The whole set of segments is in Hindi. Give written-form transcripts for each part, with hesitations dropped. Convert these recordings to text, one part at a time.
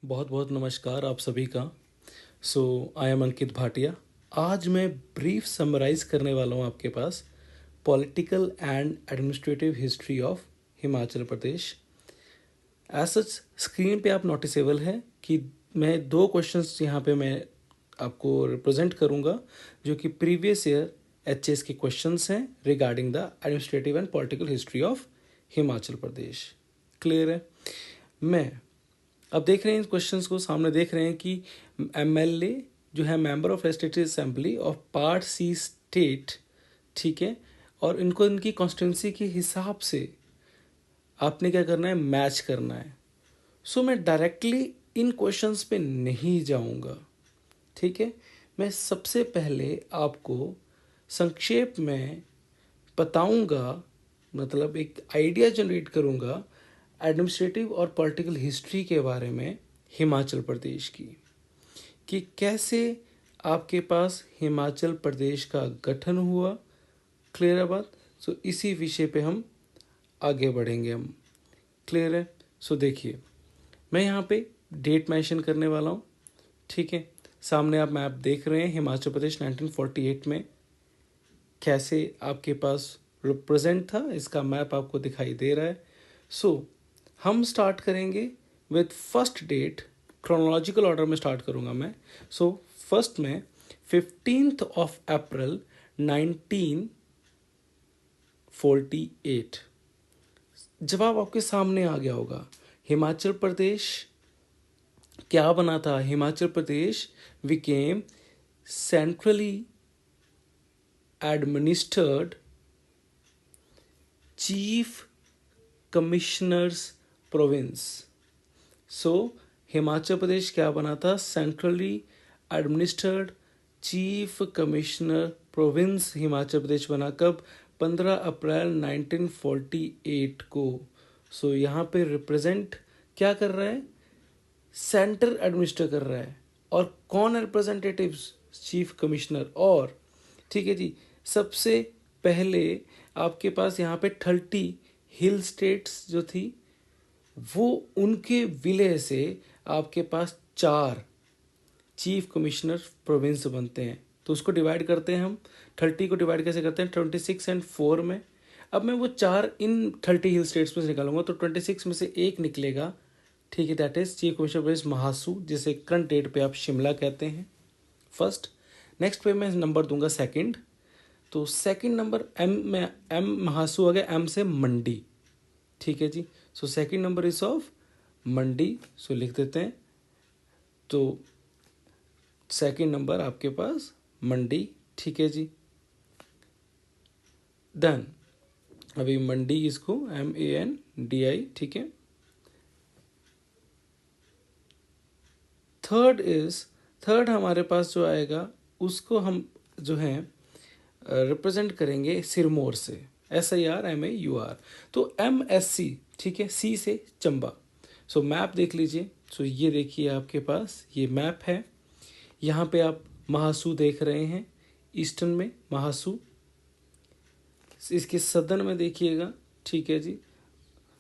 बहुत बहुत नमस्कार आप सभी का। I am Ankit Bhatia. आज मैं ब्रीफ समराइज करने वाला हूँ आपके पास political and administrative history of Himachal Pradesh. As such screen पे आप नोटिसेबल है कि मैं दो क्वेश्चंस यहाँ पे मैं आपको रिप्रेजेंट करूँगा जो कि प्रीवियस ईयर एचएस के क्वेश्चंस हैं regarding the administrative and political history of Himachal Pradesh. Clear है। मैं अब देख रहे हैं इन क्वेश्चंस को, सामने देख रहे हैं कि एमएलए जो है member of legislative assembly of part C state, ठीक है, और इनको इनकी कॉन्स्टिट्यूंसी के हिसाब से आपने क्या करना है, मैच करना है। मैं डायरेक्टली इन क्वेश्चंस पे नहीं जाऊंगा, ठीक है। मैं सबसे पहले आपको संक्षेप में बताऊंगा, मतलब एक आइडिया जनरेट करूंगा एडमिनिस्ट्रेटिव और पॉलिटिकल हिस्ट्री के बारे में हिमाचल प्रदेश की, कि कैसे आपके पास हिमाचल प्रदेश का गठन हुआ। क्लियर है बात। इसी विषय पे हम आगे बढ़ेंगे हम। क्लियर है। देखिए मैं यहाँ पे डेट मेंशन करने वाला हूँ, ठीक है। सामने आप मैप देख रहे हैं हिमाचल प्रदेश 1948 में कैसे आपके पास रिप्रेजेंट था, इसका मैप आपको दिखाई दे रहा है। हम स्टार्ट करेंगे with first date, chronological order में स्टार्ट करूंगा मैं। फर्स्ट में 15th ऑफ अप्रैल 1948। जवाब आपके सामने आ गया होगा। हिमाचल प्रदेश क्या बना था? Himachal Pradesh became centrally administered chief commissioners province. Himachal Pradesh क्या बना था? Centrally administered chief commissioner province Himachal Pradesh बना। कब? 15 अप्रैल 1948 को। यहाँ पे रिप्रेजेंट क्या कर रहा है? सेंटर एडमिनिस्टर कर रहा है। और कौन रिप्रेजेंटेटिव्स? Chief commissioner. और ठीक है जी, सबसे पहले आपके पास यहाँ पे 30 हिल स्टेट्स जो थी वो उनके विलय से आपके पास 4 चीफ कमिश्नर प्रोविंस बनते हैं। तो उसको डिवाइड करते हैं हम। 30 को डिवाइड कैसे करते हैं? 26 एंड 4 में। अब मैं वो 4 इन 30 हिल स्टेट्स में से निकालूंगा तो 26 में से एक निकलेगा, ठीक है। That is chief commissioner province Mahasu, जिसे करंट डेट पे आप शिमला कहते हैं। फर्स्ट। नेक्स्ट पे मैं नंबर दूंगा सेकंड। तो सेकंड नंबर एम में एम महासू आ गया, एम से मंडी, ठीक है जी। सेकंड नंबर इज ऑफ मंडी। लिख देते हैं। तो सेकंड नंबर आपके पास मंडी, ठीक है जी। देन अभी मंडी इसको MANDI, ठीक है। थर्ड हमारे पास जो आएगा उसको हम जो है रिप्रेजेंट करेंगे सिरमौर से, SIRMAUR। तो MSC, ठीक है, C से चंबा। मैप देख लीजिए। ये देखिए आपके पास ये मैप है। यहाँ पे आप महासू देख रहे हैं, ईस्टर्न में महासू। इसके सदर्न में देखिएगा, ठीक है जी।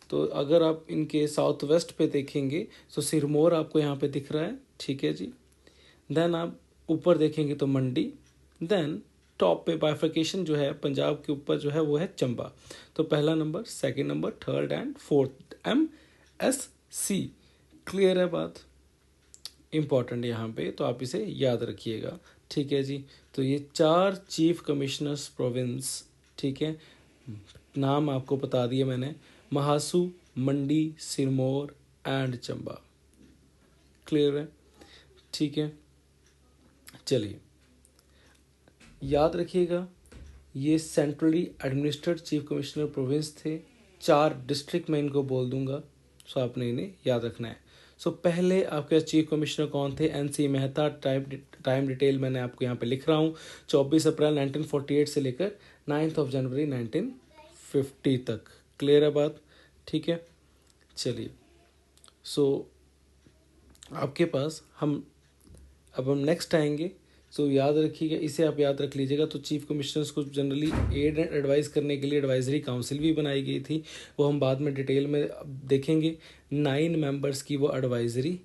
तो अगर आप इनके साउथ वेस्ट पे देखेंगे तो सिरमौर आपको यहाँ पे दिख रहा है, ठीक है जी। देन आप ऊपर देखेंगे तो मंडी। देन टॉप पे बाइफर्केशन जो है पंजाब के ऊपर जो है वो है चंबा। तो पहला number, second number, third and fourth MSC। Clear है बात? इंपॉर्टेंट यहाँ पे, तो आप इसे याद रखिएगा, ठीक है जी। तो ये 4 चीफ कमिश्नर्स प्रोविंस, ठीक है, नाम आपको बता दिए मैंने, महासू, मंडी, सिरमौर एंड चंबा। क्लियर है, ठीक है। चलिए याद रखिएगा, ये centrally administered chief commissioner province थे। 4 डिस्ट्रिक्ट में इनको बोल दूंगा, आपने इन्हें याद रखना है। पहले आपके चीफ कमिश्नर कौन थे? NC मेहता। टाइम डिटेल मैंने आपको यहाँ पे लिख रहा हूँ। 24 अप्रैल 1948 से लेकर 9 जनवरी 1950 तक। क्लियर है बात? ठीक है। चलिए आपके पास अब हम नेक्स्ट आएंगे। याद रखिएगा, इसे आप याद रख लीजिएगा। तो चीफ कमिश्नर्स को जनरली एड एंड एडवाइस करने के लिए एडवाइजरी काउंसिल भी बनाई गई थी, वो हम बाद में डिटेल में देखेंगे। 9 मेंबर्स की वो एडवाइजरी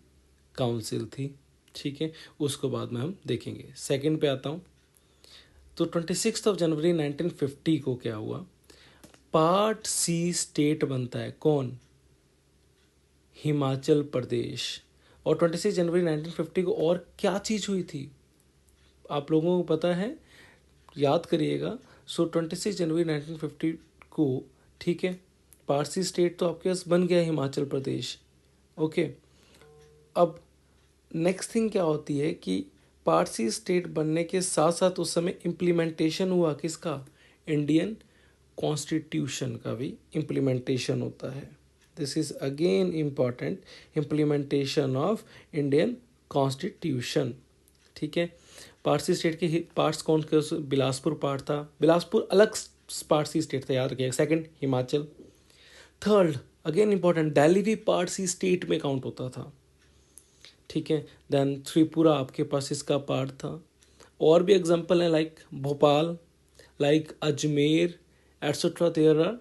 काउंसिल थी, ठीक है, उसको बाद में हम देखेंगे। सेकंड पे आता हूँ, तो 26 जनवरी 1950 को क्या हुआ, पार्ट सी स्टेट बनता है, कौन, हिमाचल प्रदेश। और 26 जनवरी 1950 को और क्या चीज़ हुई थी आप लोगों को पता है, याद करिएगा। सो 26 जनवरी 1950 को, ठीक है, पारसी स्टेट तो आपके पास बन गया हिमाचल प्रदेश। ओके, अब नेक्स्ट थिंग क्या होती है कि पारसी स्टेट बनने के साथ साथ उस समय इम्प्लीमेंटेशन हुआ किसका, इंडियन कॉन्स्टिट्यूशन का भी इम्प्लीमेंटेशन होता है। This is again important, implementation of Indian constitution, ठीक है। पारसी स्टेट के पार्ट्स कौन कौन, बिलासपुर पार्ट था, बिलासपुर अलग पारसी स्टेट था, याद रखिएगा। Second Himachal. Third again important, Delhi भी पारसी स्टेट में काउंट होता था, ठीक है। देन त्रिपुरा आपके पास इसका पार्ट था। और भी एग्जांपल है like Bhopal, like Ajmer etcetera, there are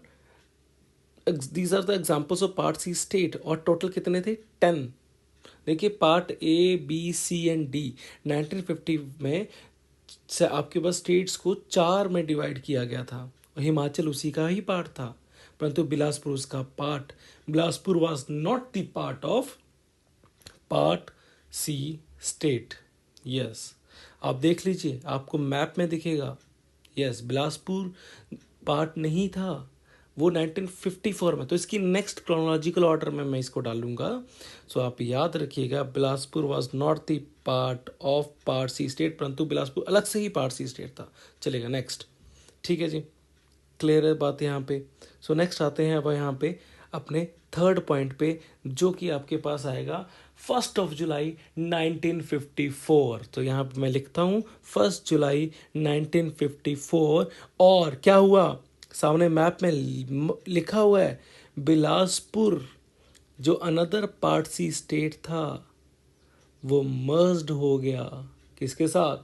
these are the examples of part C state. और टोटल कितने थे, 10। देखिए part A B C and D 1950 में से आपके पास स्टेट्स को 4 में डिवाइड किया गया था, और हिमाचल उसी का ही पार्ट था, परंतु बिलासपुर उसका part, Bilaspur was not the part of part C state. Yes, आप देख लीजिए, आपको मैप में दिखेगा, यस बिलासपुर पार्ट नहीं था, वो 1954 में। तो इसकी नेक्स्ट क्रोनोलॉजिकल ऑर्डर में मैं इसको डालूंगा। सो आप याद रखिएगा, Bilaspur was not the part of part C state, परंतु बिलासपुर अलग से ही पारसी स्टेट था। चलेगा नेक्स्ट, ठीक है जी, क्लियर है बात यहाँ पे। सो नेक्स्ट आते हैं अब यहाँ पे अपने थर्ड पॉइंट पे, जो कि आपके पास आएगा 1 जुलाई 1954। तो यहाँ पे मैं लिखता हूँ 1 जुलाई 1954। और क्या हुआ, सामने मैप में लिखा हुआ है, बिलासपुर जो अनदर पारसी स्टेट था वो मर्ज्ड हो गया किसके साथ,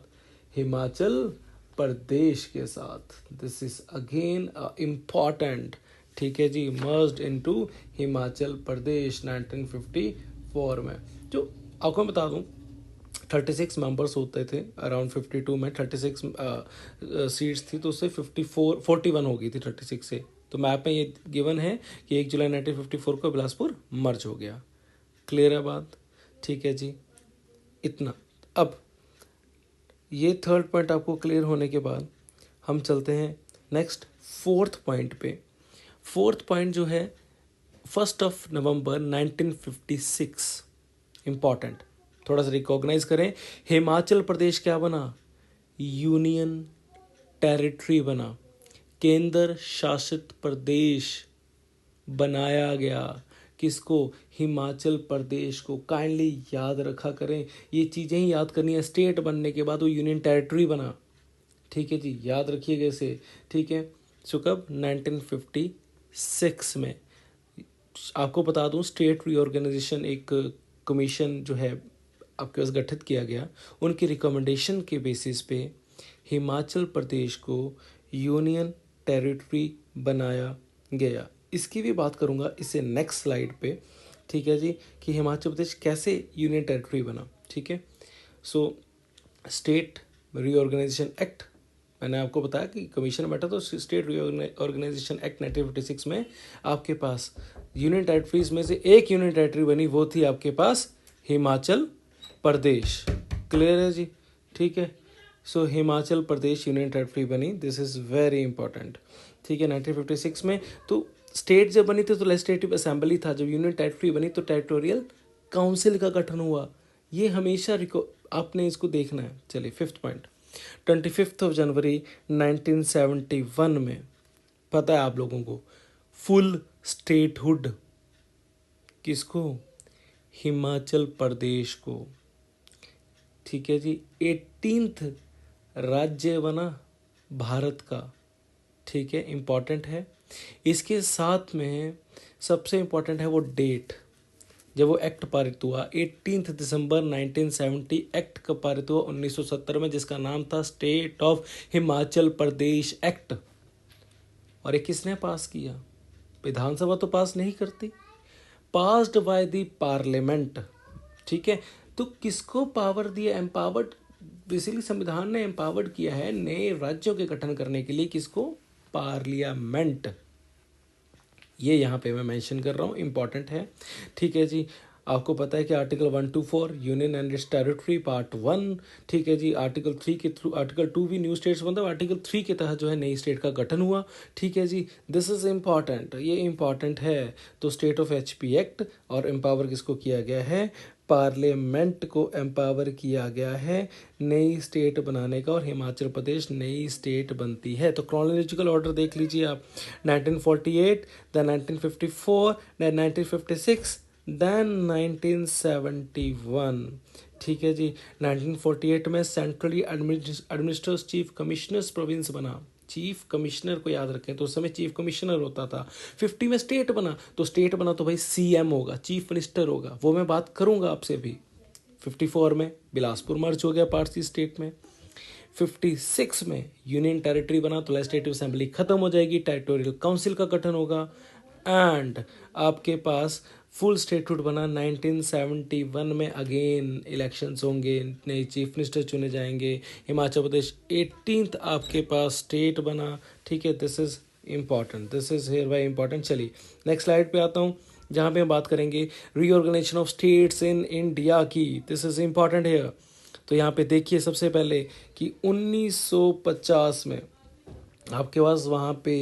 हिमाचल प्रदेश के साथ। दिस इज अगेन इम्पॉर्टेंट, ठीक है जी, मर्ज्ड इनटू हिमाचल प्रदेश 1954 में। जो आपको मैं बता दूं 36 मेंबर्स होते थे, अराउंड 52 में 36 सीट्स थी, तो उससे 41 हो गई थी 36 से। तो मैप में ये गिवन है कि 1 जुलाई 1954 को बिलासपुर मर्ज हो गया। क्लियर है बात, ठीक है जी, इतना। अब ये थर्ड पॉइंट आपको क्लियर होने के बाद हम चलते हैं नेक्स्ट फोर्थ पॉइंट पे। फोर्थ पॉइंट जो है 1 नवंबर 1956, इंपॉर्टेंट, थोड़ा सा रिकॉग्नाइज करें। हिमाचल प्रदेश क्या बना, यूनियन टेरिटरी बना, केंद्र शासित प्रदेश बनाया गया। किसको, हिमाचल प्रदेश को। काइंडली याद रखा करें, ये चीज़ें ही याद करनी है। स्टेट बनने के बाद वो यूनियन टेरिटरी बना, ठीक है जी, याद रखिएगा इसे, ठीक है। सो कब, 1956 में। आपको बता दूं, स्टेट रीऑर्गेनाइजेशन एक कमीशन जो है आपके पास गठित किया गया, उनकी रिकमेंडेशन के बेसिस पे हिमाचल प्रदेश को यूनियन टेरिटरी बनाया गया। इसकी भी बात करूंगा इससे नेक्स्ट स्लाइड पे, ठीक है जी, कि हिमाचल प्रदेश कैसे यूनियन टेरिटरी बना, ठीक है। सो स्टेट रीऑर्गेनाइजेशन एक्ट, मैंने आपको बताया कि कमीशन बैठा तो स्टेट रीऑर्गेनाइजेशन एक्ट 1956 में आपके पास यूनियन टेरिटरीज में से एक यूनियन टेरिटरी बनी, वो थी आपके पास हिमाचल प्रदेश। क्लियर है जी, ठीक है। सो हिमाचल प्रदेश यूनियन टेरिटरी बनी, दिस इज वेरी इंपॉर्टेंट, ठीक है। 1956 में तो स्टेट जब बनी थी तो लेजिस्लेटिव असेंबली था, जब यूनियन टेरिटरी बनी तो टेरिटोरियल काउंसिल का गठन हुआ। ये हमेशा आपने इसको देखना है। चलिए फिफ्थ पॉइंट, 25 जनवरी 1971 में, पता है आप लोगों को, फुल स्टेटहुड किसको, हिमाचल प्रदेश को, ठीक है जी। 18th राज्य बना भारत का, ठीक है, इम्पॉर्टेंट है। इसके साथ में सबसे इम्पॉर्टेंट है वो डेट जब वो एक्ट पारित हुआ, 18 दिसंबर 1970 एक्ट का पारित हुआ 1970 में, जिसका नाम था state of Himachal Pradesh act. और ये किसने पास किया, विधानसभा तो पास नहीं करती, पास्ड बाय द पार्लियामेंट, ठीक है। तो किसको पावर दिया, एम्पावर्ड, बेसिकली संविधान ने एम्पावर्ड किया है नए राज्यों के गठन करने के लिए किसको, पार्लियामेंट। ये यहाँ पे मैं मेंशन कर रहा हूँ, इंपॉर्टेंट है। ठीक है जी, आपको पता है कि article 124 union and it's territory part 1, ठीक है जी, आर्टिकल 3 के थ्रू आर्टिकल 2 भी न्यू स्टेट्स, मतलब आर्टिकल 3 के तहत जो है नई स्टेट का गठन हुआ। ठीक है जी, दिस इज इम्पॉर्टेंट, ये इम्पॉर्टेंट है। तो स्टेट ऑफ एचपी एक्ट, और एम्पावर किसको किया गया है, पार्लियामेंट को एम्पावर किया गया है नई स्टेट बनाने का, और हिमाचल प्रदेश नई स्टेट बनती है। तो क्रोनोलॉजिकल ऑर्डर देख लीजिए आप, 1948, then 1954, then 1956, then 1971। ठीक है जी, 1948 में centrally administrative chief commissioners province बना, चीफ कमिश्नर को याद रखें, तो उस समय चीफ कमिश्नर होता था। 50 में स्टेट बना, तो स्टेट बना तो भाई सीएम होगा, चीफ मिनिस्टर होगा, वो मैं बात करूंगा आपसे अभी। 54 में बिलासपुर मर्ज हो गया पार्ट सी स्टेट में। 56 में यूनियन टेरिटरी बना, तो लेजिस्लेटिव असेंबली खत्म हो जाएगी, टेरिटोरियल काउंसिल का गठन होगा, एंड आपके पास फुल स्टेटहुड बना। 1971 में अगेन इलेक्शंस होंगे, नए चीफ मिनिस्टर चुने जाएंगे, हिमाचल प्रदेश 18th आपके पास स्टेट बना। ठीक है, this is important, this is hereby important. चलिए नेक्स्ट स्लाइड पे आता हूँ, जहाँ पे हम बात करेंगे reorganisation of states in India की। This is important here. तो यहाँ पे देखिए सबसे पहले कि 1950 में आपके पास वहाँ पे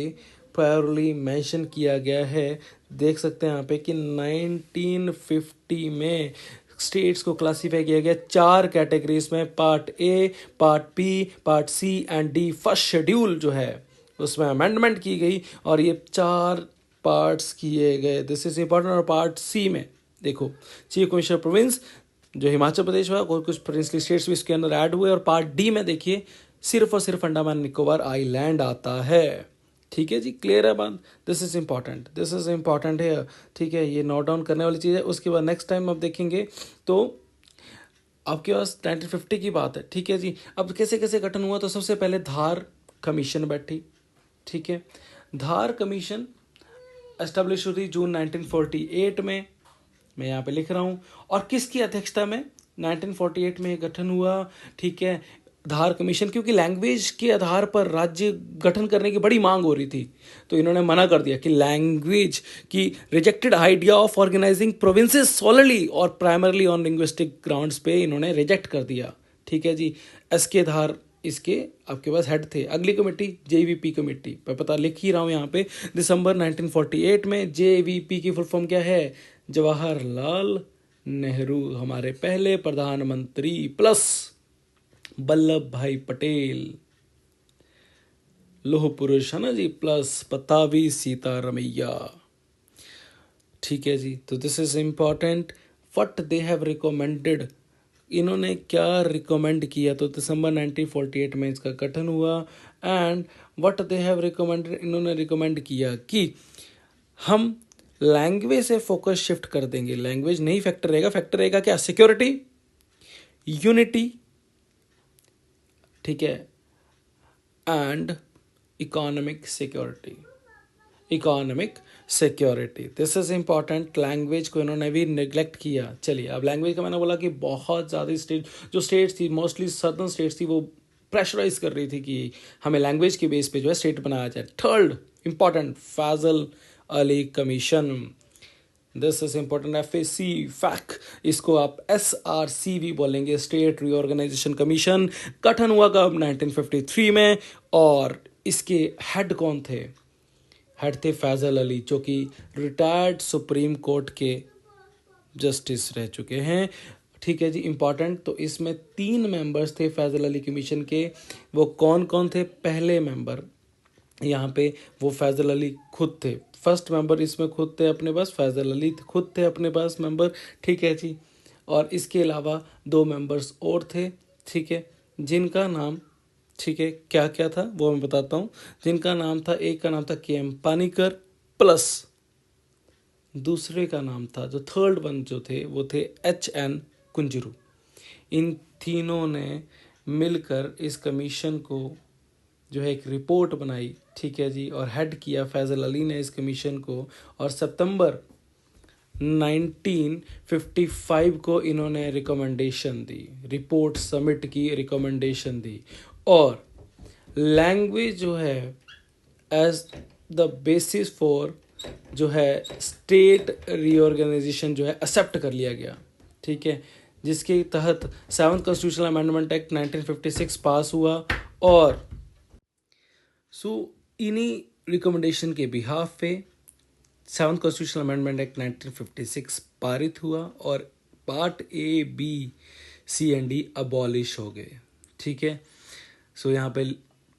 प्रायोरली मेंशन किया गया है, देख सकते हैं यहाँ पे कि 1950 में स्टेट्स को क्लासीफाई किया गया 4 कैटेगरीज में, part A, part B, part C and D. First schedule जो है उसमें अमेंडमेंट की गई और ये 4 पार्ट्स किए गए, दिस इज इंपॉर्टेंट। और पार्ट सी में देखो चीफ कमिश्नर प्रोविंस जो हिमाचल प्रदेश हुआ, और कुछ प्रिंसली स्टेट्स भी इसके अंदर ऐड हुए। और पार्ट डी में देखिए सिर्फ और सिर्फ अंडमान निकोबार आइलैंड आता है। ठीक है जी, क्लियर है बात, this is important, this is important है। ठीक है, ये नोट डाउन करने वाली चीज़ है। उसके बाद नेक्स्ट टाइम आप देखेंगे तो आपके पास 1950 की बात है। ठीक है जी, अब कैसे कैसे गठन हुआ, तो सबसे पहले धार कमीशन बैठी। ठीक है, धार कमीशन एस्टेब्लिश हुई जून 1948 में, मैं यहाँ पे लिख रहा हूँ। और किसकी अध्यक्षता में 1948 में गठन हुआ। ठीक है, धार कमीशन, क्योंकि लैंग्वेज के आधार पर राज्य गठन करने की बड़ी मांग हो रही थी, तो इन्होंने मना कर दिया कि लैंग्वेज की rejected idea of organising provinces solely और प्राइमरली ऑन लिंग्विस्टिक ग्राउंड्स पे इन्होंने रिजेक्ट कर दिया। ठीक है जी, एसके धार इसके आपके पास हेड थे। अगली कमेटी जेवीपी कमेटी, मैं पता लिख ही रहा हूँ यहाँ पे, दिसंबर 1948 में जेवीपी की फुल फॉर्म क्या है, जवाहरलाल नेहरू, हमारे पहले प्रधानमंत्री, प्लस वल्लभ भाई पटेल, लोह पुरुष है ना जी, प्लस पतावी सीतारमैया। ठीक है जी, तो this is important. What they have recommended, इन्होंने क्या रिकमेंड किया, तो दिसंबर 1948 में इसका गठन हुआ। And what they have recommended, इन्होंने रिकमेंड किया कि हम लैंग्वेज से फोकस शिफ्ट कर देंगे। लैंग्वेज नहीं फैक्टर रहेगा, फैक्टर रहेगा क्या, सिक्योरिटी, यूनिटी, ठीक है, and economic security, economic security, this is important. Language को इन्होंने भी निगलेक्ट किया। चलिए, अब लैंग्वेज का मैंने बोला कि बहुत ज़्यादा स्टेट, जो स्टेट्स थी मोस्टली सदर्न स्टेट्स थी, वो प्रेशराइज कर रही थी कि हमें लैंग्वेज के बेस पे जो है स्टेट बनाया जाए। Third important, Fazal Ali commission, this is important, FAC फैक, इसको आप SRC भी बोलेंगे, स्टेट रीऑर्गेनाइजेशन कमीशन। गठन हुआ कब, 1953 में। और इसके हेड कौन थे, हेड थे फैजल अली, जो कि रिटायर्ड सुप्रीम कोर्ट के जस्टिस रह चुके हैं। ठीक है जी, इंपॉर्टेंट। तो इसमें 3 मेंबर्स थे फैजल अली कमीशन के, वो कौन कौन थे, पहले मेंबर यहाँ पे वो फैजल अली खुद थे, फर्स्ट मेंबर इसमें खुद थे अपने पास, फैजल अली खुद थे अपने पास मेंबर। ठीक है जी, और इसके अलावा 2 मेंबर्स और थे। ठीक है, जिनका नाम, ठीक है, क्या क्या था वो मैं बताता हूँ। जिनका नाम था, एक का नाम था KM पानीकर, प्लस दूसरे का नाम था, जो थर्ड वन जो थे वो थे HN कुंजरू। इन तीनों ने मिलकर इस कमीशन को जो है एक रिपोर्ट बनाई। ठीक है जी, और हेड किया फैजल अली ने इस कमीशन को। और सितंबर 1955 को इन्होंने रिकमेंडेशन दी, रिपोर्ट सबमिट की, रिकमेंडेशन दी, और लैंग्वेज जो है एज द बेसिस फॉर जो है स्टेट रीऑर्गेनाइजेशन जो है एक्सेप्ट कर लिया गया, ठीक है, जिसके तहत 7th कॉन्स्टिट्यूशनल अमेंडमेंट एक्ट 1956 पास हुआ, और इन्हीं रिकमेंडेशन के बिहाफ पे 7th कॉन्स्टिट्यूशनल अमेंडमेंट एक्ट 1956 पारित हुआ और part A, B, C and D abolish हो गए, ठीक है। यहाँ पे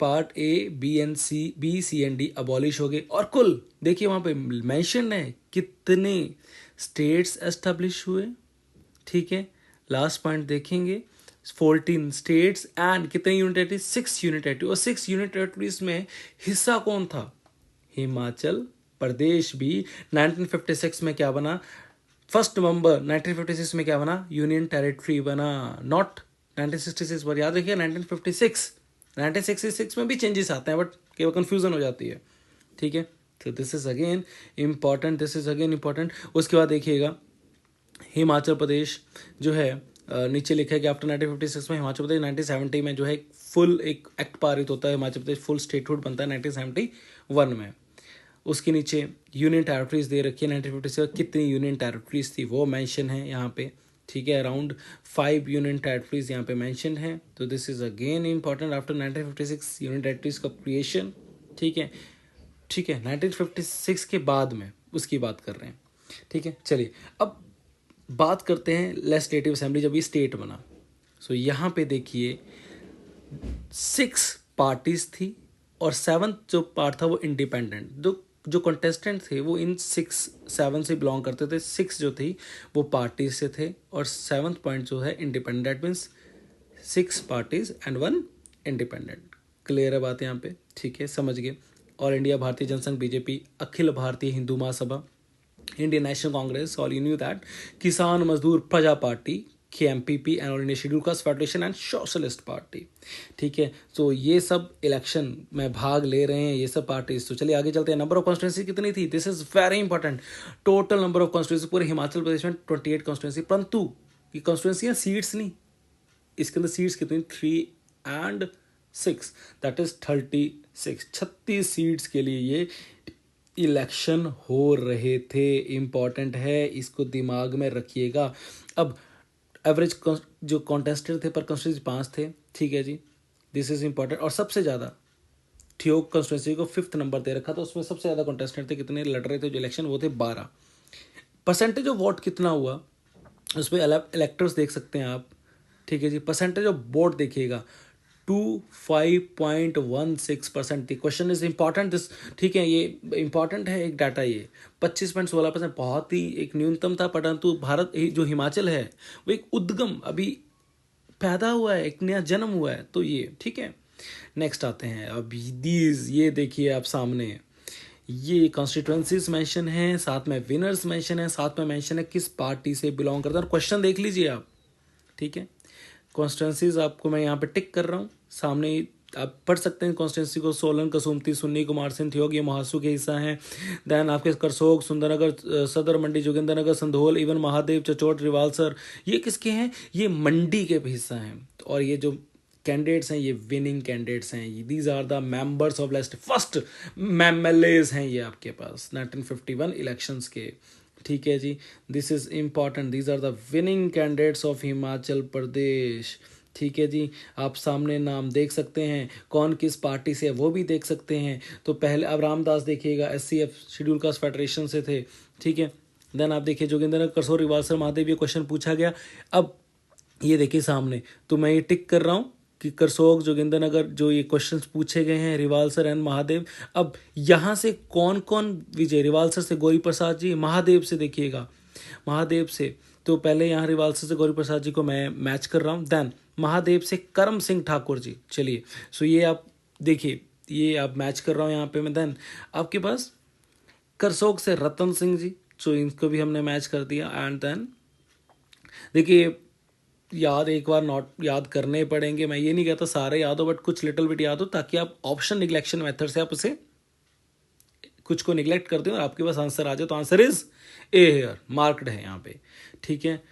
part A, B and C, B, C and D abolish हो गए, और कुल देखिए वहाँ पे मेंशन है कितने स्टेट्स एस्टेब्लिश हुए, ठीक है। लास्ट पॉइंट देखेंगे, 14 स्टेट्स एंड कितने यूनिट टेरिटरी, 6 यूनिट टेरिटरी, और 6 यूनिट टेरिटरीज में हिस्सा कौन था, हिमाचल प्रदेश भी 1956 में क्या बना, 1 नवंबर 1956 में क्या बना, यूनियन टेरिटरी बना, नॉट 1966 पर, याद रखिए 1956, 1966 में भी चेंजेस आते हैं, बट केवल कंफ्यूजन हो जाती है, ठीक है। तो this is again important, this is again important. उसके बाद देखिएगा हिमाचल प्रदेश जो है, नीचे लिखा है कि आफ्टर 1956 में हिमाचल प्रदेश 1970 में जो है फुल एक एक्ट पारित होता है, हिमाचल प्रदेश फुल स्टेटहुड बनता है 1971 में। उसके नीचे यूनियन टेरिटरीज दे रखी है 1956, कितनी यूनियन टेरिटरीज थी वो मेंशन है यहाँ पे, ठीक है। अराउंड 5 यूनियन टेरिटरीज यहाँ पे मेंशन है। तो this is again important, after 1956 union territories का क्रिएशन, ठीक है, ठीक है। 1956 के बाद में उसकी बात कर रहे हैं, ठीक है। चलिए अब बात करते हैं लेजिस्लेटिव असेंबली, जब ये स्टेट बना। यहाँ पे देखिए 6 पार्टीज थी और 7th जो पार्ट था वो इंडिपेंडेंट, जो कंटेस्टेंट थे वो इन 6-7 से बिलोंग करते थे, 6 जो थी वो पार्टीज से थे, और 7th पॉइंट जो है independent, means 6 parties and 1 independent. Clear है बात यहाँ पे, ठीक है, समझ गए। ऑल इंडिया भारतीय Jansangh BJP, Akhil Bharatiya Hindu Mahasabha, Indian National Congress, all you knew that, Kisan Mazdoor Praja Party, KMPP and All India Scheduled cast federation and Socialist Party, ठीक है। तो ये सब इलेक्शन में भाग ले रहे हैं, ये सब पार्टीज। तो चलिए आगे चलते हैं। नंबर ऑफ कॉन्स्टिट्यूंसी कितनी थी, this is very important. Total number of constituency पूरे हिमाचल प्रदेश में 28 कॉन्स्टिट्यूंसी, परंतु ये कॉन्स्टिट्यूंसी सीट्स नहीं, इसके अंदर सीट्स कितनी, 3 and 6, दैट इज 36 सीट्स के लिए ये इलेक्शन हो रहे थे। इंपॉर्टेंट है, इसको दिमाग में रखिएगा। अब एवरेज जो कॉन्टेस्टेंट थे पर कॉन्स्टिट्यूंसी 5 थे, ठीक है जी, दिस इज इंपॉर्टेंट। और सबसे ज़्यादा ठियोग कॉन्स्टिट्यूंसी को 5th नंबर दे रखा था, उसमें सबसे ज़्यादा कॉन्टेस्टेंट थे, कितने लड़ रहे थे जो इलेक्शन, वो थे 12। परसेंटेज ऑफ वोट कितना हुआ उस पर इलेक्टर्स देख सकते हैं आप, ठीक है जी। परसेंटेज ऑफ वोट देखिएगा 25.16% थी। क्वेश्चन इज इंपॉर्टेंट दिस, ठीक है, ये इंपॉर्टेंट है एक डाटा, ये 25.16% बहुत ही एक न्यूनतम था, परंतु भारत जो हिमाचल है वो एक उद्गम अभी पैदा हुआ है, एक नया जन्म हुआ है, तो ये ठीक है। नेक्स्ट आते हैं अब दीज, ये देखिए आप सामने, ये कॉन्स्टिट्यूंसीज मेंशन है, साथ में विनर्स मेंशन है, साथ में मेंशन है किस पार्टी से बिलोंग करता है। क्वेश्चन देख लीजिए आप, ठीक है। कॉन्स्टिट्यूंसीज आपको मैं यहाँ पे टिक कर रहा हूँ, सामने आप पढ़ सकते हैं कॉन्स्टिट्यूंसी को। सोलन, कसुमती, सुन्नी, कुमारसैन, ठियोग, ये महासू के हिस्सा हैं। देन आपके करसोग, सुंदरनगर, सदर मंडी, जोगिंद्रनगर, संधोल, इवन महादेव, चचोट, रिवालसर, ये किसके हैं, ये मंडी के हिस्सा हैं। और ये जो कैंडिडेट्स हैं ये विनिंग कैंडिडेट्स हैं, these are the members of last first MLAs हैं ये आपके पास 1951 इलेक्शंस के, ठीक है जी। This is important, these are the winning candidates of Himachal Pradesh, ठीक है जी। आप सामने नाम देख सकते हैं, कौन किस पार्टी से है वो भी देख सकते हैं। तो पहले अब रामदास देखिएगा SCF शेड्यूल कास्ट फेडरेशन से थे, ठीक है। देन आप देखिए जोगिंद्रनगर, करसोग, रिवालसर, महादेव, ये क्वेश्चन पूछा गया। अब ये देखिए सामने, तो मैं ये टिक कर रहा हूँ कि करसोग, जोगिंद्रनगर जो ये क्वेश्चंस पूछे गए हैं, रिवालसर एंड महादेव। अब यहाँ से कौन कौन विजय, रिवालसर से गौरी प्रसाद जी, महादेव से देखिएगा, महादेव से तो पहले यहाँ रिवालसर से गौरी प्रसाद जी को मैं मैच कर रहा हूँ, देन महादेव से करम सिंह ठाकुर जी। चलिए ये आप देखिए, ये आप मैच कर रहा हूँ यहाँ पे मैं। देन आपके पास करसोग से रतन सिंह जी, इनको भी हमने मैच कर दिया। एंड देन देखिए याद एक बार नोट याद करने पड़ेंगे, मैं ये नहीं कहता सारे याद हो, बट कुछ लिटिल बिट याद हो, ताकि आप ऑप्शन निगलेक्शन मेथड से आप उसे कुछ को निगलेक्ट करते हो और आपके पास आंसर आ जाए तो answer is A here, marked है यहाँ पे, ठीक है।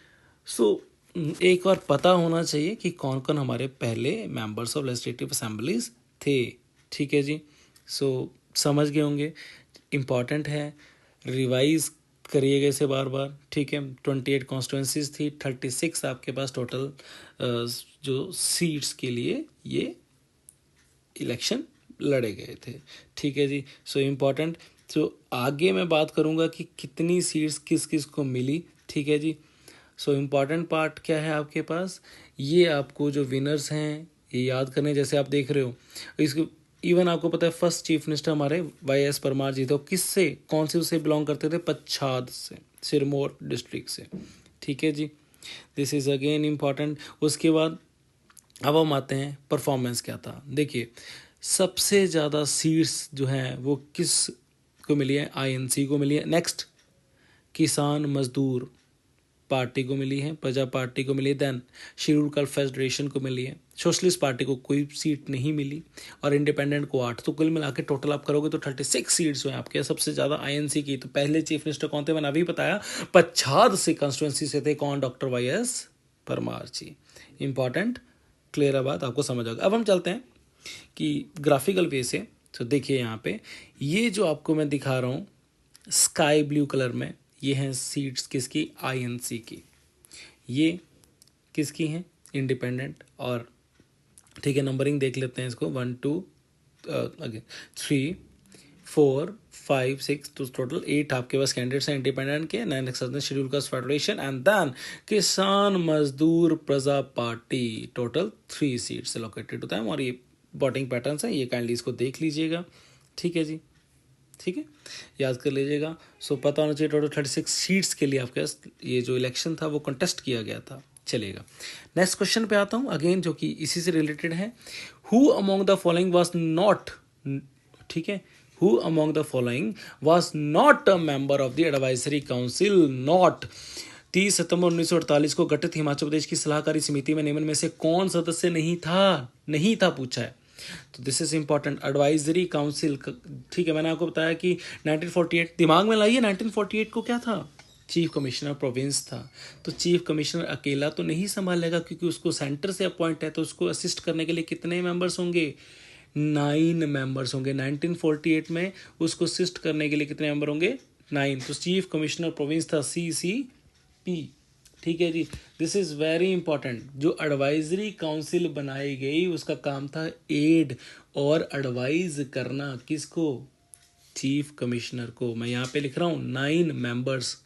सो एक बार पता होना चाहिए कि कौन कौन हमारे पहले मेंबर्स ऑफ लेजिस्लेटिव असेंबलीज थे, ठीक है जी। सो समझ गए होंगे, इम्पॉर्टेंट है, रिवाइज करिएगा इसे बार बार, ठीक है। 28 कॉन्स्टिट्यूंसीज थी, 36 आपके पास टोटल जो सीट्स के लिए ये इलेक्शन लड़े गए थे, ठीक है जी। सो इम्पॉर्टेंट, तो आगे मैं बात करूंगा कि कितनी सीट्स किस किस को मिली, ठीक है जी। सो इम्पॉर्टेंट पार्ट क्या है आपके पास, ये आपको जो विनर्स हैं ये याद करने, जैसे आप देख रहे हो इसको, इवन आपको पता है फर्स्ट चीफ मिनिस्टर हमारे वाई.एस. परमार जी थे, किससे, कौन से उससे बिलोंग करते थे, पच्छाद से, सिरमौर डिस्ट्रिक्ट से, ठीक है जी। This is again important. उसके बाद अब हम आते हैं परफॉर्मेंस क्या था। देखिए सबसे ज़्यादा सीट्स जो हैं वो किस को मिली है, आईएनसी को मिली है। नेक्स्ट किसान मजदूर पार्टी को मिली है, प्रजा पार्टी को मिली है, देन शेड्यूल कास्ट फेडरेशन को मिली है, सोशलिस्ट पार्टी को कोई सीट नहीं मिली और इंडिपेंडेंट को 8। तो कुल मिला के टोटल आप करोगे तो 36 सीट्स हुए आपके, सबसे ज़्यादा आईएनसी की। तो पहले चीफ मिनिस्टर कौन थे, मैंने अभी बताया, पच्छाद से कंस्टिट्यूंसी से थे, कौन, डॉक्टर वाई.एस. परमार जी। इंपॉर्टेंट, क्लियर है बात, आपको समझ आ गया। अब हम चलते हैं कि ग्राफिकल वे से, तो देखिए यहाँ पे ये जो आपको मैं दिखा रहा हूँ स्काई ब्लू कलर में, ये हैं सीट्स किसकी, आईएनसी की। ये किसकी हैं, इंडिपेंडेंट। और ठीक है, नंबरिंग देख लेते हैं इसको, 1 2 अगेन 3 4 5 6, तो टोटल 8 आपके पास कैंडिडेट्स हैं इंडिपेंडेंट के। 9 schedule cast federation and then Kisan Mazdoor Praja party, total 3 seats allocated to them. और ये वोटिंग पैटर्न्स हैं, ये काइंडली इसको देख लीजिएगा, ठीक है जी, ठीक है, याद कर लीजिएगा। सो पता होना चाहिए टोटल 36 सीट्स के लिए आपके पास ये जो इलेक्शन था वो कंटेस्ट किया गया था। चलेगा, नेक्स्ट क्वेश्चन पे आता हूँ अगेन, जो कि इसी से रिलेटेड है। Who among the following was not, ठीक है, who among the following was not a member of the advisory council, not. 30 सितंबर 1948 को गठित हिमाचल प्रदेश की सलाहकारी समिति में निम्न में से कौन सदस्य नहीं था, नहीं था पूछा है। तो this is important, advisory council, ठीक है। मैंने आपको बताया कि 1948 दिमाग में लाइए, 1948 को क्या था, चीफ कमिश्नर प्रोविंस था। तो चीफ कमिश्नर अकेला तो नहीं संभालेगा क्योंकि उसको सेंटर से अपॉइंट है, तो उसको असिस्ट करने के लिए कितने मेंबर्स होंगे, 9 मेंबर्स होंगे। 1948 में उसको असिस्ट करने के लिए कितने मेंबर होंगे, 9। तो चीफ कमिश्नर प्रोविंस था CCP, ठीक है जी। This is very important. जो एडवाइजरी काउंसिल बनाई गई उसका काम था एड और एडवाइज करना, किसको, चीफ कमिश्नर को। मैं यहाँ पे लिख रहा हूँ 9 मेंबर्स,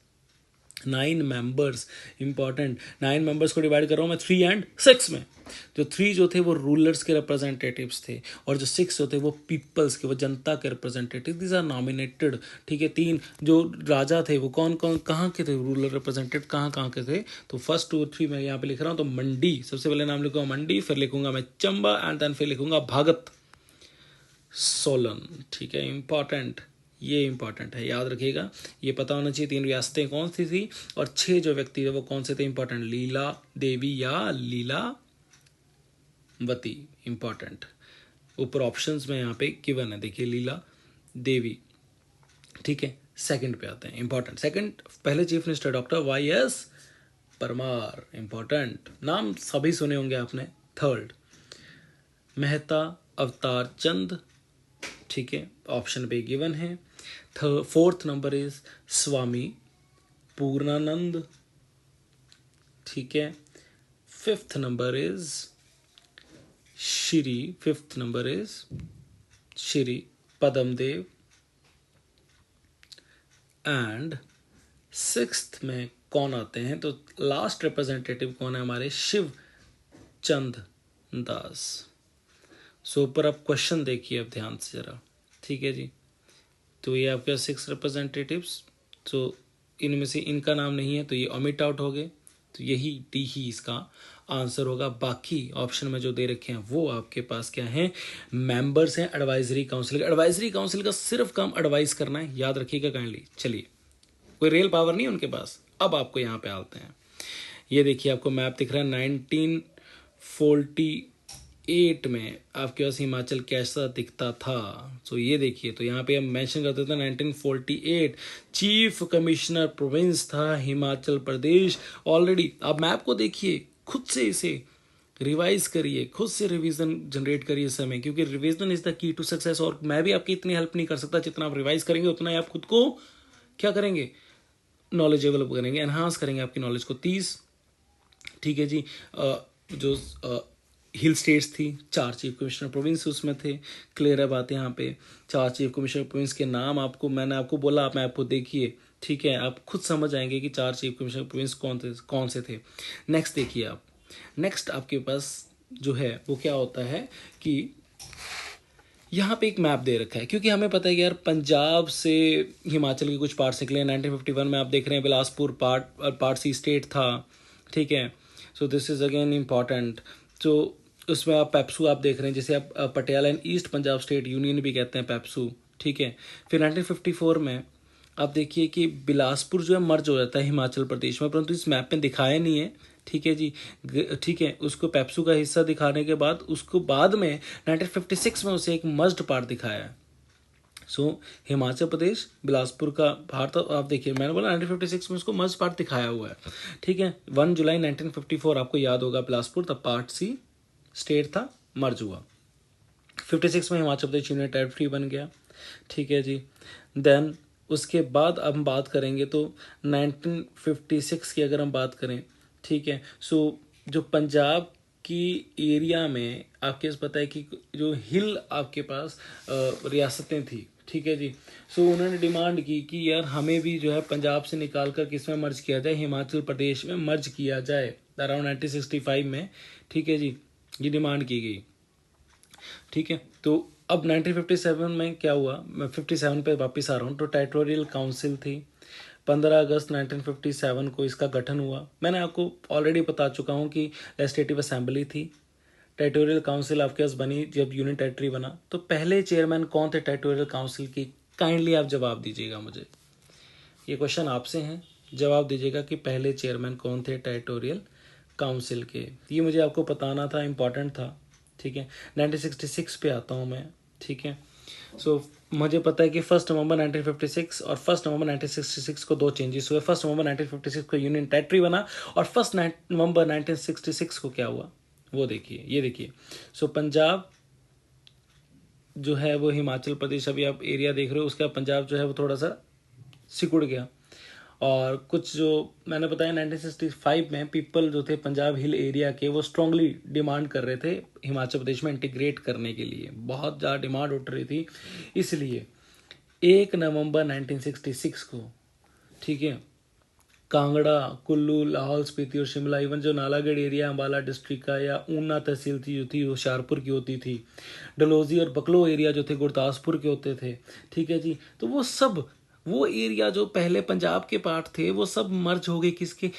9 मेंबर्स, इंपॉर्टेंट। 9 मेंबर्स को डिवाइड कर रहा हूँ मैं 3 और 6 में। जो 3 जो थे वो रूलर्स के रिप्रेजेंटेटिव्स थे और जो 6 जो थे वो पीपल्स के, वो जनता के रिप्रेजेंटेटिव, दीज आर नॉमिनेटेड, ठीक है। 3 जो राजा थे वो कौन कौन कहाँ के थे, रूलर रिप्रेजेंटेटिव कहाँ कहाँ के थे। तो 1 2 3 मैं यहाँ पे लिख रहा हूँ। तो मंडी, सबसे पहले नाम लिखूंगा मंडी, फिर लिखूंगा मैं चंबा एंड देन फिर लिखूंगा भागत, सोलन, ठीक है। इंपॉर्टेंट, ये इंपॉर्टेंट है, याद रखिएगा। ये पता होना चाहिए 3 रियासतें कौन सी थी और 6 जो व्यक्ति थे वो कौन से थे, इंपॉर्टेंट, लीला देवी या लीलावती, इंपॉर्टेंट। ऊपर ऑप्शंस में यहाँ पे गिवन है, देखिए लीला देवी, ठीक है। सेकंड पे आते हैं, इंपॉर्टेंट। सेकंड, पहले chief minister doctor Y S. Parmar, important, नाम सभी सुने होंगे आपने। थर्ड, मेहता अवतार चंद, ठीक है, ऑप्शन पे गिवन है। Fourth number is Swami Purnanand, ठीक है। Fifth number is Shri Padmadev and sixth में कौन आते हैं, तो लास्ट रिप्रेजेंटेटिव कौन है हमारे, शिव चंद दास। सो ऊपर आप क्वेश्चन देखिए अब ध्यान से जरा, ठीक है जी। तो ये आपके 6 रिप्रेजेंटेटिव्स, तो इनमें से इनका नाम नहीं है तो ये ओमिट आउट हो गए, तो यही डी ही इसका आंसर होगा। बाकी ऑप्शन में जो दे रखे हैं वो आपके पास क्या है, मेंबर्स हैं एडवाइजरी काउंसिल। एडवाइजरी काउंसिल का सिर्फ काम एडवाइस करना है, याद रखिएगा काइंडली। चलिए, कोई रियल पावर नहीं है उनके पास। अब आपको यहाँ पे आते हैं, ये देखिए आपको मैप दिख रहा है 1948 1948 में आपके पास हिमाचल कैसा दिखता था। तो ये देखिए, तो यहाँ पे हम मेंशन करते थे 1948 चीफ कमिश्नर प्रोविंस था हिमाचल प्रदेश। ऑलरेडी आप मैप को देखिए, खुद से इसे रिवाइज करिए, खुद से रिवीजन जनरेट करिए इस समय, क्योंकि revision is the key to success. और मैं भी आपकी इतनी हेल्प नहीं कर सकता, जितना आप रिवाइज करेंगे उतना ही आप खुद को क्या करेंगे, नॉलेजेबल करेंगे, एनहांस करेंगे आपकी नॉलेज को। 30, ठीक है जी, जो हिल स्टेट्स थी, 4 चीफ कमिश्नर प्रोविंस उसमें थे। क्लियर है बात यहाँ पे। 4 चीफ कमिश्नर प्रोविंस के नाम आपको मैंने आपको बोला, आप मैप को देखिए, ठीक है, आप खुद समझ आएंगे कि 4 चीफ कमिश्नर प्रोविंस कौन से थे। नेक्स्ट देखिए आप, नेक्स्ट आपके पास जो है वो क्या होता है कि यहाँ पे एक मैप दे रखा है, क्योंकि हमें पता है कि यार पंजाब से हिमाचल के कुछ पार्ट्स निकले। 1951 में आप देख रहे हैं बिलासपुर पार्ट सी स्टेट था, ठीक है। So this is again important. तो उसमें आप पेप्सू आप देख रहे हैं, जैसे आप Patiala and east Punjab state union भी कहते हैं पेप्सू, ठीक है। फिर 1954 में आप देखिए कि बिलासपुर जो है मर्ज हो जाता है हिमाचल प्रदेश में, परंतु इस मैप में दिखाया नहीं है, ठीक है जी, ठीक है। उसको पेप्सू का हिस्सा दिखाने के बाद उसको बाद में 1956 में उसे एक मर्ज्ड पार्ट दिखाया है। सो हिमाचल प्रदेश बिलासपुर का भारत, आप देखिए मैंने बोला 1956 में उसको मर्ज पार्ट दिखाया हुआ है, ठीक है। 1 जुलाई 1954 आपको याद होगा, बिलासपुर तब पार्ट सी स्टेट था, मर्ज हुआ। 56 में हिमाचल प्रदेश यूनियन टेरिटरी बन गया, ठीक है जी। देन उसके बाद अब हम बात करेंगे तो 1956 की अगर हम बात करें, ठीक है। सो जो पंजाब की एरिया में आपके पास पता है कि जो हिल आपके पास रियासतें थी, ठीक है जी। सो उन्होंने डिमांड की कि यार हमें भी जो है पंजाब से निकाल कर किस में मर्ज किया जाए, हिमाचल प्रदेश में मर्ज किया जाए, अराउंड 1965 में, ठीक है जी, ये डिमांड की गई, ठीक है। तो अब 1957 में क्या हुआ, मैं 57 पे वापस आ रहा हूँ। तो टेरिटोरियल काउंसिल थी, 15 अगस्त 1957 को इसका गठन हुआ। मैंने आपको ऑलरेडी बता चुका हूँ कि लेजिस्लेटिव असेंबली थी, टेरिटोरियल काउंसिल आपके पास बनी जब यूनियन टेरिटरी बना। तो पहले चेयरमैन कौन थे टेरिटोरियल काउंसिल की, काइंडली आप जवाब दीजिएगा मुझे, ये क्वेश्चन आपसे हैं, जवाब दीजिएगा कि पहले चेयरमैन कौन थे टेरिटोरियल काउंसिल के। ये मुझे आपको बताना था, इम्पॉर्टेंट था, ठीक है। 1966 पे आता हूँ मैं, ठीक है। सो मुझे पता है कि 1 नवंबर 1956 और 1 नवंबर 1966 को 2 चेंजेस हुए। 1 नवंबर 1956 को यूनियन टेरिटरी बना, और 1 नवंबर 1966 को क्या हुआ वो देखिए, ये देखिए। सो पंजाब जो है वो हिमाचल प्रदेश, अभी आप एरिया देख रहे हो, उसका पंजाब जो है वो थोड़ा सा सिकुड़ गया। और कुछ जो मैंने बताया 1965 में पीपल जो थे पंजाब हिल एरिया के, वो स्ट्रांगली डिमांड कर रहे थे हिमाचल प्रदेश में इंटीग्रेट करने के लिए, बहुत ज़्यादा डिमांड उठ रही थी। इसलिए 1 नवंबर 1966 को, ठीक है, कांगड़ा, कुल्लू, लाहौल स्पीति और शिमला, इवन जो नालागढ़ एरिया अम्बाला डिस्ट्रिक्ट का, या ऊना तहसील थी जो थी होशियारपुर की होती थी, डलहौजी और बकलो एरिया जो थे गुरदासपुर के होते थे, ठीक है जी। तो वो सब, वो एरिया जो पहले पंजाब के पार्ट थे, वो सब मर्ज हो गए किसके,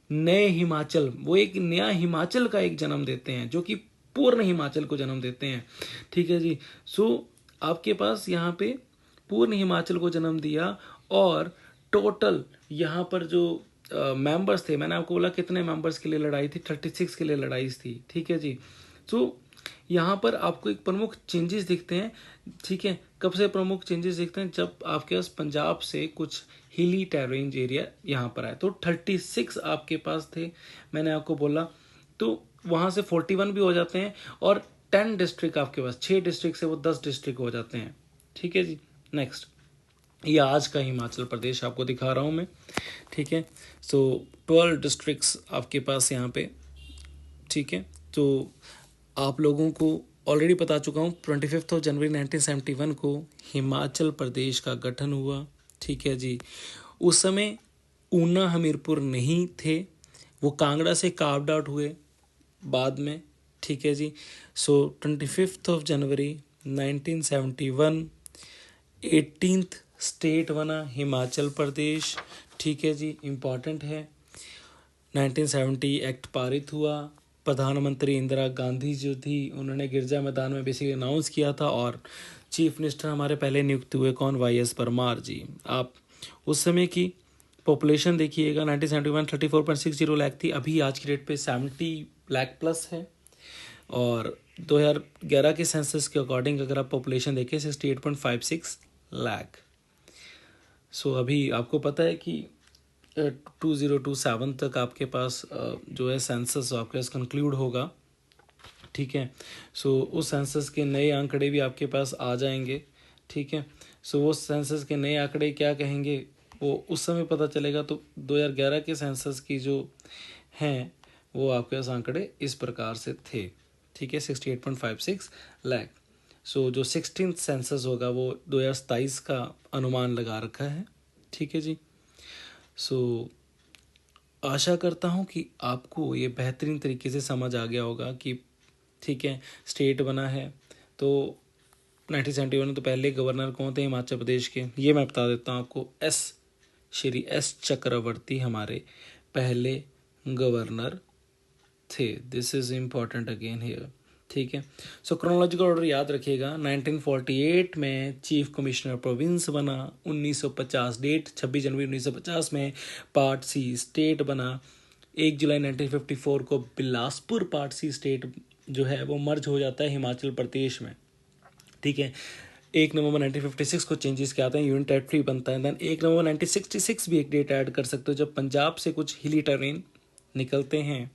नए हिमाचल। वो एक नया हिमाचल का एक जन्म देते हैं, जो कि पूर्ण हिमाचल को जन्म देते हैं, ठीक है जी। सो आपके पास यहाँ पे पूर्ण हिमाचल को जन्म दिया। और टोटल यहाँ पर जो मेंबर्स थे, मैंने आपको बोला कितने मेंबर्स के लिए लड़ाई थी, 36 के लिए लड़ाई थी, ठीक है जी। सो यहाँ पर आपको एक प्रमुख चेंजेस दिखते हैं, ठीक है। कब से प्रमुख चेंजेस दिखते हैं, जब आपके पास पंजाब से कुछ हिली टेरेंज एरिया यहाँ पर आए। तो 36 आपके पास थे, मैंने आपको बोला। तो वहाँ से 41 भी हो जाते हैं, और 10 डिस्ट्रिक्ट आपके पास, 6 डिस्ट्रिक्ट से वो 10 डिस्ट्रिक्ट हो जाते हैं, ठीक है जी। नेक्स्ट, ये आज का हिमाचल प्रदेश आपको दिखा रहा हूँ मैं, ठीक है। सो 12 डिस्ट्रिक्ट्स आपके पास यहाँ पे, ठीक है। तो आप लोगों को ऑलरेडी बता चुका हूँ, 25 जनवरी 1971 को हिमाचल प्रदेश का गठन हुआ, ठीक है जी। उस समय ऊना हमीरपुर नहीं थे, वो कांगड़ा से कार्व्ड आउट हुए बाद में, ठीक है जी। सो 25 जनवरी 1971 18th स्टेट बना हिमाचल प्रदेश, ठीक है जी, इम्पॉर्टेंट है। 1970 एक्ट पारित हुआ, प्रधानमंत्री इंदिरा गांधी जो थी उन्होंने गिरजा मैदान में बेसिकली अनाउंस किया था, और चीफ मिनिस्टर हमारे पहले नियुक्त हुए कौन, वाई.एस. परमार जी। आप उस समय की पॉपुलेशन देखिएगा, 1971 34.60 लाख थी, अभी आज की डेट पे 70 लाख प्लस है। और 2011 के सेंसस के अकॉर्डिंग अगर आप पॉपुलेशन देखें 68.56 लाख। सो अभी आपको पता है कि 2027 तक आपके पास जो है सेंसस आपके पास कंक्लूड होगा, ठीक है। सो उस सेंसस के नए आंकड़े भी आपके पास आ जाएंगे, ठीक है। सो वो सेंसस के नए आंकड़े क्या कहेंगे वो उस समय पता चलेगा। तो 2011 के सेंसस की जो हैं वो आपके पास आंकड़े इस प्रकार से थे, ठीक है, 68.56 लाख। सो जो 16th सेंसस होगा वो 2027 का अनुमान लगा रखा है, ठीक है जी। सो आशा करता हूँ कि आपको ये बेहतरीन तरीके से समझ आ गया होगा कि ठीक है स्टेट बना है। तो 1971 में तो पहले गवर्नर कौन थे हिमाचल प्रदेश के, ये मैं बता देता हूँ आपको। श्री एस चक्रवर्ती हमारे पहले गवर्नर थे। This is important again here, ठीक है। सो क्रोनोलॉजिकल ऑर्डर याद रखिएगा। 1948 में चीफ कमिश्नर प्रोविंस बना। 1950 डेट 26 जनवरी 1950 में पार्ट सी स्टेट बना। 1 जुलाई 1954 को बिलासपुर पार्ट सी स्टेट जो है वो मर्ज हो जाता है हिमाचल प्रदेश में, ठीक है। 1 नवंबर 1956 को चेंजेस क्या आते हैं, यूनियन टेरिटरी बनता है। दैन 1 नवंबर 1966 भी एक डेट ऐड कर सकते हो जब पंजाब से कुछ हिली टेरेन निकलते हैं,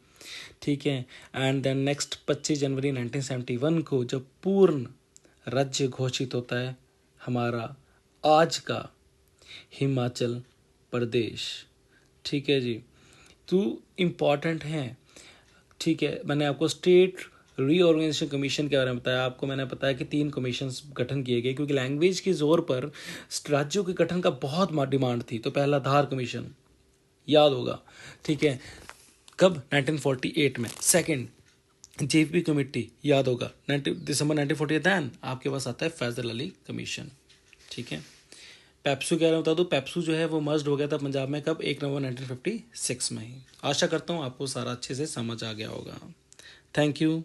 ठीक है। एंड देन नेक्स्ट 25 जनवरी 1971 को जब पूर्ण राज्य घोषित होता है हमारा आज का हिमाचल प्रदेश, ठीक है जी। तो इम्पॉर्टेंट हैं, ठीक है। मैंने आपको स्टेट रीऑर्गेनाइजेशन कमीशन के बारे में बताया। आपको मैंने बताया कि 3 कमीशंस गठन किए गए क्योंकि लैंग्वेज के जोर पर राज्यों के गठन का बहुत डिमांड थी। तो पहला धार कमीशन याद होगा, ठीक है, कब 1948 में। सेकंड जेपी कमेटी याद होगा दिसंबर 1948। दैन आपके पास आता है फैजल अली कमीशन, ठीक है। पेप्सू के बारे में बता दूँ, पेप्सू जो है वो मर्ज हो गया था पंजाब में कब, 1 नवंबर 1956 में ही। आशा करता हूँ आपको सारा अच्छे से समझ आ गया होगा। Thank you.